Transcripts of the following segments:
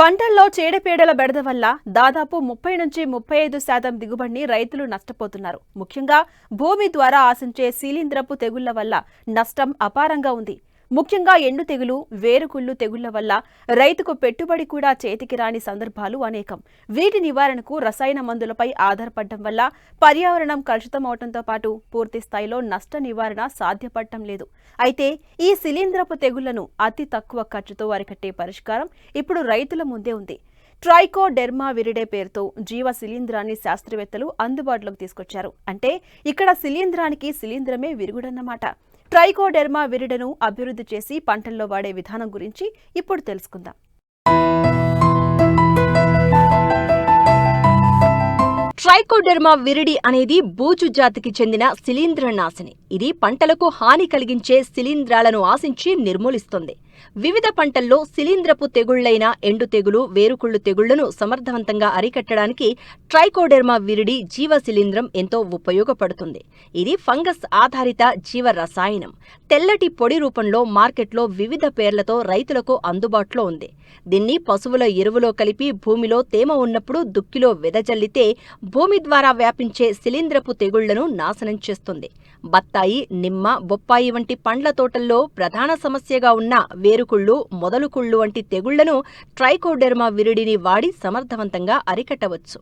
పంటల్లో చీడపీడల బెడద వల్ల దాదాపు 30-35% దిగుబడిని రైతులు నష్టపోతున్నారు. ముఖ్యంగా భూమి ద్వారా ఆశించే శిలీంధ్రపు తెగుళ్ల వల్ల నష్టం అపారంగా ఉంది. ముఖ్యంగా ఎండు తెగులు, వేరుకుళ్ళు తెగుళ్ల వల్ల రైతుకు పెట్టుబడి కూడా చేతికి రాని సందర్భాలు అనేకం. వీటి నివారణకు రసాయన మందులపై ఆధారపడటం వల్ల పర్యావరణం కలుషితమవడంతో పాటు పూర్తి స్థాయిలో నష్ట నివారణ సాధ్యపడటం లేదు. అయితే ఈ శిలీంధ్రపు తెగుళ్లను అతి తక్కువ ఖర్చుతో అరికట్టే పరిష్కారం ఇప్పుడు రైతుల ముందే ఉంది. ట్రైకోడెర్మా విరిడే పేరుతో జీవ శిలీంధ్రాన్ని శాస్త్రవేత్తలు అందుబాటులోకి తీసుకొచ్చారు. అంటే ఇక్కడ శిలీంధ్రానికి శిలీంధ్రమే విరుగుడన్నమాట. ట్రైకోడెర్మా విరిడను అభివృద్ధి చేసి పంటల్లో వాడే విధానం గురించి ఇప్పుడు తెలుసుకుందాం. ట్రైకోడెర్మా విరిడి అనేది బూజు జాతికి చెందిన శిలీంద్రనాశిని. ఇది పంటలకు హాని కలిగించే శిలీంధ్రాలను ఆశించి నిర్మూలిస్తుంది. వివిధ పంటల్లో శిలీంధ్రపు తెగుళ్లైన ఎండు తెగులు, వేరుకుళ్ళు తెగుళ్లను సమర్థవంతంగా అరికట్టడానికి ట్రైకోడెర్మా విరిడి జీవ శిలీంధ్రం ఎంతో ఉపయోగపడుతుంది. ఇది ఫంగస్ ఆధారిత జీవ రసాయనం. తెల్లటి పొడి రూపంలో మార్కెట్లో వివిధ పేర్లతో రైతులకు అందుబాటులో ఉంది. దీన్ని పశువుల ఎరువులో కలిపి భూమిలో తేమ ఉన్నప్పుడు దుక్కిలో వెదజల్లితే భూమి ద్వారా వ్యాపించే శిలీంధ్రపు తెగుళ్లను నాశనం చేస్తుంది. బత్తాయి, నిమ్మ, బొప్పాయి వంటి పండ్ల తోటల్లో ప్రధాన సమస్యగా ఉన్న వేరుకుళ్ళు, మొదలుకుళ్ళు వంటి తెగుళ్లను ట్రైకోడెర్మా విరిడిని వాడి సమర్థవంతంగా అరికట్టవచ్చు.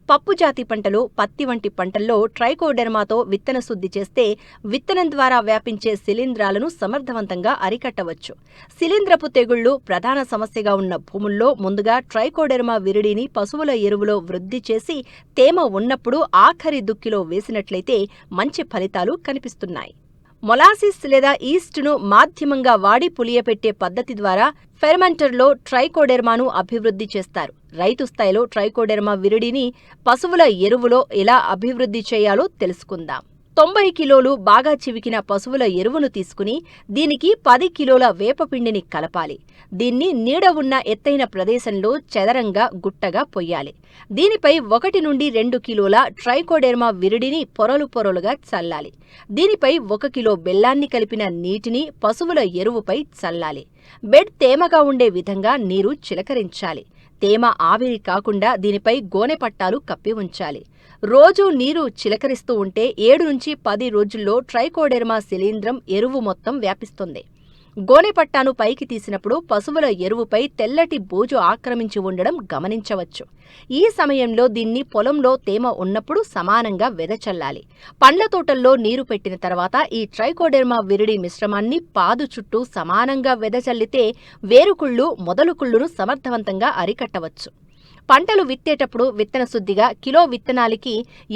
పప్పుజాతి పంటలు, పత్తి వంటి పంటల్లో ట్రైకోడెర్మాతో విత్తన శుద్ధి చేస్తే విత్తనం ద్వారా వ్యాపించే శిలీంధ్రాలను సమర్థవంతంగా అరికట్టవచ్చు. శిలీంధ్రపు తెగుళ్లు ప్రధాన సమస్యగా ఉన్న భూముల్లో ముందుగా ట్రైకోడెర్మా విరిడిని పశువుల ఎరువులో వృద్ధి చేసి తేమ ఉన్నప్పుడు ఆఖరి దుక్కిలో వేసినట్లయితే మంచి ఫలితాలు కనిపిస్తున్నాయి. మొలాసిస్ లేదా ఈస్ట్ను మాధ్యమంగా వాడి పులియపెట్టే పద్ధతి ద్వారా ఫెర్మెంటర్లో ట్రైకోడెర్మాను అభివృద్ధి చేస్తారు. రైతు స్థాయిలో ట్రైకోడెర్మా విరిడిని పశువుల ఎరువులో ఎలా అభివృద్ధి చేయాలో తెలుసుకుందాం. 90 కిలోలు బాగా చివికిన పశువుల ఎరువును తీసుకుని దీనికి 10 కిలోల వేపపిండిని కలపాలి. దీన్ని నీడ ఉన్న ఎత్తైన ప్రదేశంలో చదరంగా గుట్టగా పొయ్యాలి. దీనిపై 1 నుండి 2 కిలోల ట్రైకోడెర్మా విరిడిని పొరలు పొరలుగా చల్లాలి. దీనిపై 1 కిలో బెల్లాన్ని కలిపిన నీటిని పశువుల ఎరువుపై చల్లాలి. బెడ్ తేమగా ఉండే విధంగా నీరు చిలకరించాలి. తేమ ఆవిరి కాకుండా దీనిపై గోనె పట్టాలు కప్పి ఉంచాలి. రోజూ నీరు చిలకరిస్తూ ఉంటే 7 నుంచి 10 రోజుల్లో ట్రైకోడెర్మా శిలీంధ్రం ఎరువు మొత్తం వ్యాపిస్తుంది. గోనె పట్టాను పైకి తీసినప్పుడు పశువుల ఎరువుపై తెల్లటి బూజు ఆక్రమించి ఉండడం గమనించవచ్చు. ఈ సమయంలో దీన్ని పొలంలో తేమ ఉన్నప్పుడు సమానంగా వెదచల్లాలి. పండ్ల తోటల్లో నీరు పెట్టిన తర్వాత ఈ ట్రైకోడెర్మా విరిడి మిశ్రమాన్ని పాదు చుట్టూ సమానంగా వెదచల్లితే వేరుకుళ్ళు, మొదలుకుళ్ళును సమర్థవంతంగా అరికట్టవచ్చు. పంటలు విత్తేటప్పుడు విత్తన శుద్ధిగా కిలో విత్తనాలకి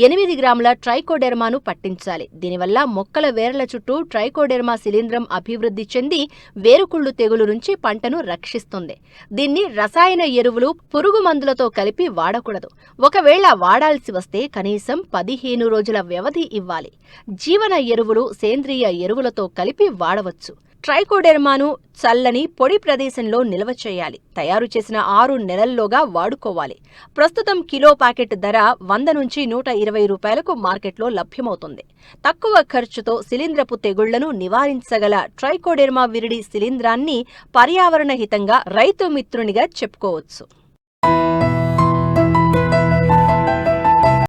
8 గ్రాముల ట్రైకోడెర్మాను పట్టించాలి. దీనివల్ల మొక్కల వేర్ల చుట్టూ ట్రైకోడెర్మా శిలీంధ్రం అభివృద్ధి చెంది వేరుకుళ్ళు తెగులు నుంచి పంటను రక్షిస్తుంది. దీన్ని రసాయన ఎరువులు, పురుగు మందులతో కలిపి వాడకూడదు. ఒకవేళ వాడాల్సి వస్తే కనీసం 15 రోజుల వ్యవధి ఇవ్వాలి. జీవన ఎరువులు, సేంద్రియ ఎరువులతో కలిపి వాడవచ్చు. ట్రైకోడెర్మాను చల్లని పొడి ప్రదేశంలో నిల్వ చేయాలి. తయారు చేసిన 6 నెలల్లోగా వాడుకోవాలి. ప్రస్తుతం కిలో ప్యాకెట్ ధర 100 నుంచి 120 రూపాయలకు మార్కెట్లో లభ్యమవుతుంది. తక్కువ ఖర్చుతో శిలీంధ్రపు తెగుళ్లను నివారించగల ట్రైకోడెర్మా విరిడి శిలీంధ్రాన్ని పర్యావరణ హితంగా రైతు మిత్రునిగా చెప్పుకోవచ్చు.